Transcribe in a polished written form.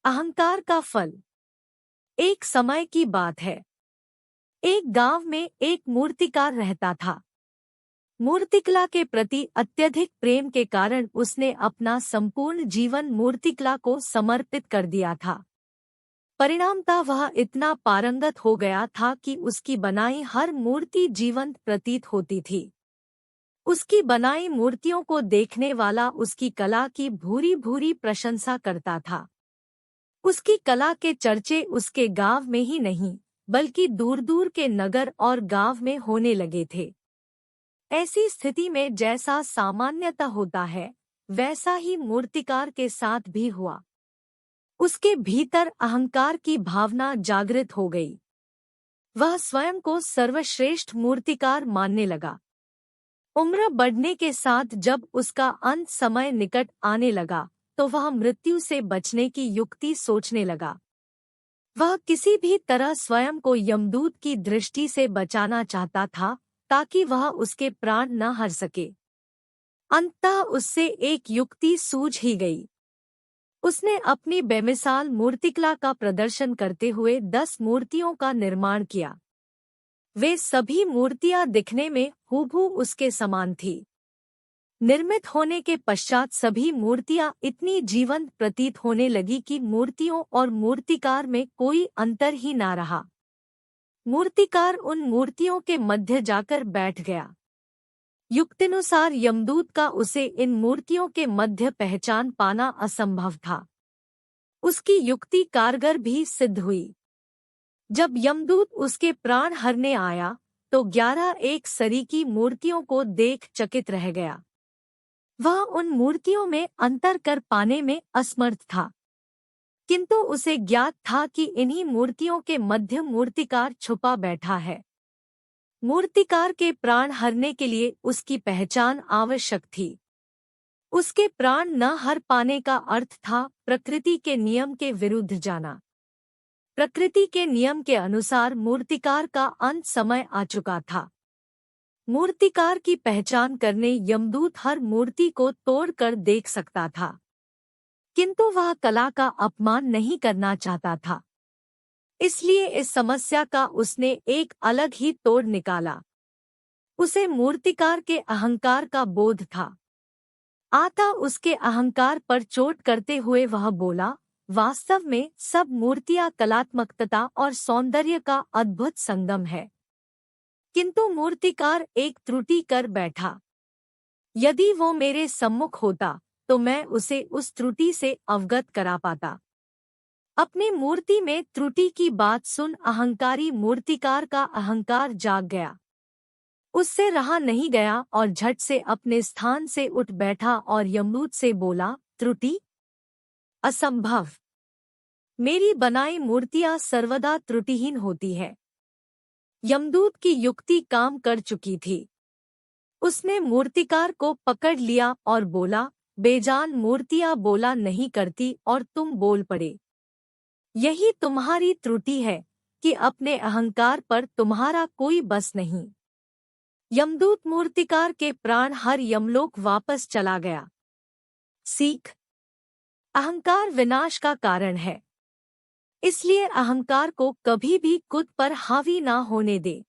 अहंकार का फल। एक समय की बात है। एक गांव में एक मूर्तिकार रहता था। मूर्तिकला के प्रति अत्यधिक प्रेम के कारण उसने अपना संपूर्ण जीवन मूर्तिकला को समर्पित कर दिया था। परिणामतः वह इतना पारंगत हो गया था कि उसकी बनाई हर मूर्ति जीवंत प्रतीत होती थी। उसकी बनाई मूर्तियों को देखने वाला उसकी कला की भूरी भूरी प्रशंसा करता था। उसकी कला के चर्चे उसके गांव में ही नहीं, बल्कि दूर दूर के नगर और गांव में होने लगे थे। ऐसी स्थिति में जैसा सामान्यतः होता है, वैसा ही मूर्तिकार के साथ भी हुआ। उसके भीतर अहंकार की भावना जागृत हो गई। वह स्वयं को सर्वश्रेष्ठ मूर्तिकार मानने लगा। उम्र बढ़ने के साथ जब उसका अंत समय निकट आने लगा, तो वह मृत्यु से बचने की युक्ति सोचने लगा। वह किसी भी तरह स्वयं को यमदूत की दृष्टि से बचाना चाहता था, ताकि वह उसके प्राण न हर सके। अंततः उससे एक युक्ति सूझ ही गई। उसने अपनी बेमिसाल मूर्तिकला का प्रदर्शन करते हुए 10 मूर्तियों का निर्माण किया। वे सभी मूर्तियां दिखने में हूबहू उसके समान थी। निर्मित होने के पश्चात सभी मूर्तियां इतनी जीवंत प्रतीत होने लगी कि मूर्तियों और मूर्तिकार में कोई अंतर ही ना रहा। मूर्तिकार उन मूर्तियों के मध्य जाकर बैठ गया। युक्तिनुसार यमदूत का उसे इन मूर्तियों के मध्य पहचान पाना असंभव था। उसकी युक्ति कारगर भी सिद्ध हुई। जब यमदूत उसके प्राण हरने आया, तो 11 एक सरीकी मूर्तियों को देख चकित रह गया। वह उन मूर्तियों में अंतर कर पाने में असमर्थ था, किंतु उसे ज्ञात था कि इन्हीं मूर्तियों के मध्य मूर्तिकार छुपा बैठा है। मूर्तिकार के प्राण हरने के लिए उसकी पहचान आवश्यक थी। उसके प्राण न हर पाने का अर्थ था प्रकृति के नियम के विरुद्ध जाना। प्रकृति के नियम के अनुसार मूर्तिकार का अंत समय आ चुका था। मूर्तिकार की पहचान करने यमदूत हर मूर्ति को तोड़कर देख सकता था, किंतु वह कला का अपमान नहीं करना चाहता था। इसलिए इस समस्या का उसने एक अलग ही तोड़ निकाला। उसे मूर्तिकार के अहंकार का बोध था। आता उसके अहंकार पर चोट करते हुए वह बोला, वास्तव में सब मूर्तियां कलात्मकता और सौंदर्य का अद्भुत संगम है। किंतु मूर्तिकार एक त्रुटि कर बैठा। यदि वो मेरे सम्मुख होता, तो मैं उसे उस त्रुटि से अवगत करा पाता। अपनी मूर्ति में त्रुटि की बात सुन अहंकारी मूर्तिकार का अहंकार जाग गया। उससे रहा नहीं गया और झट से अपने स्थान से उठ बैठा और यमदूत से बोला, त्रुटि? असंभव। मेरी बनाई मूर्तियां सर्वदा त्रुटिहीन होती है। यमदूत की युक्ति काम कर चुकी थी। उसने मूर्तिकार को पकड़ लिया और बोला, बेजान मूर्तियां बोला नहीं करती और तुम बोल पड़े। यही तुम्हारी त्रुटि है कि अपने अहंकार पर तुम्हारा कोई बस नहीं। यमदूत मूर्तिकार के प्राण हर यमलोक वापस चला गया। सीख: अहंकार विनाश का कारण है। इसलिए अहंकार को कभी भी खुद पर हावी ना होने दे।